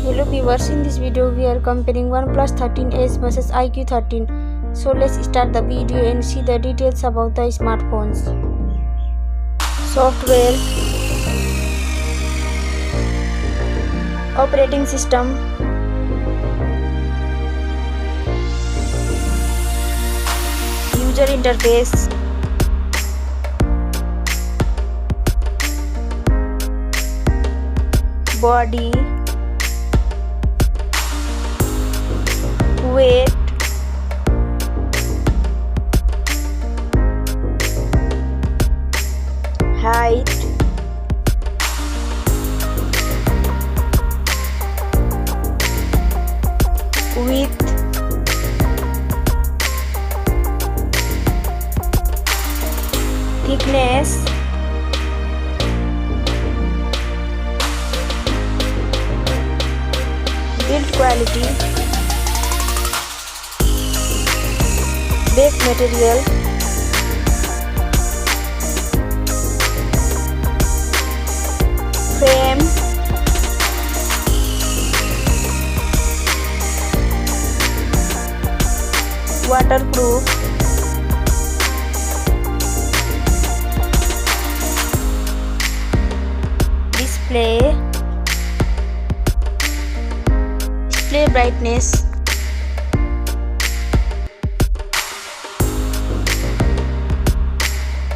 Hello viewers, in this video we are comparing OnePlus 13S versus iQOO 13. So let's start the video and see the details about the smartphones. Software, operating system, user interface, body, weight, height, width, thickness, build quality, back material, frame, waterproof, display brightness,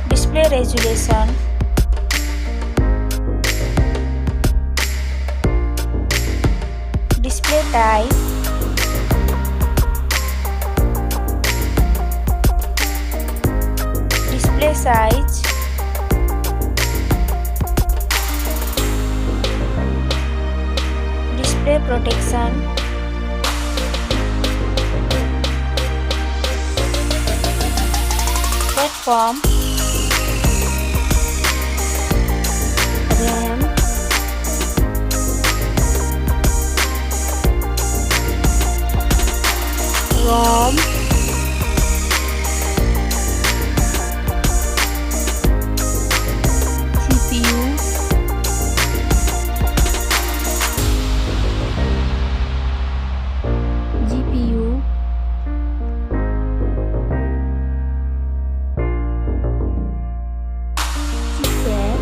display resolution, display type, display size, display protection, platform, RAM, ROM, CPU, GPU, chipset,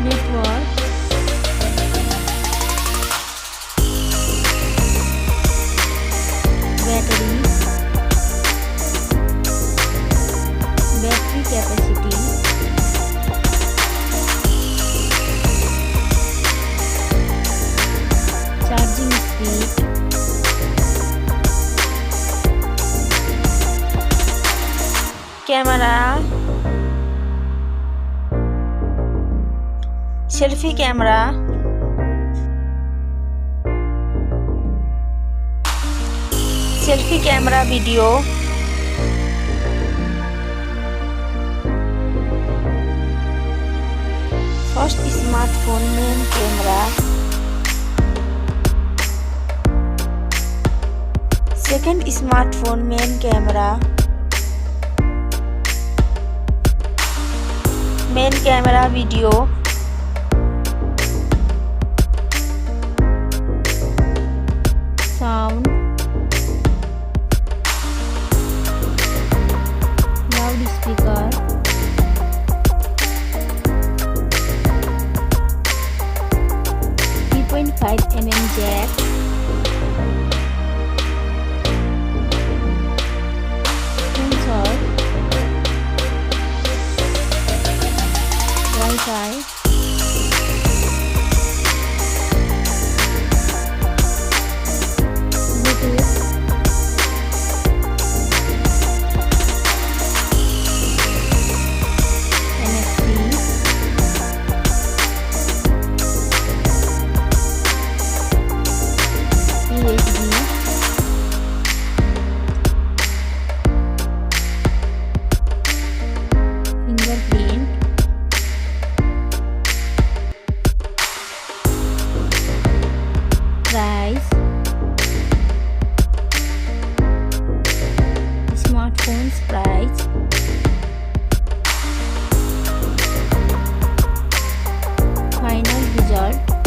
network, battery capacity, charging speed, camera, selfie camera, selfie camera video, first smartphone main camera, second smartphone main camera, main camera video, sound, loudspeaker, 3.5mm jack, sensor, Wi-Fi, Bluetooth, NFC, USB, fingerprint, result.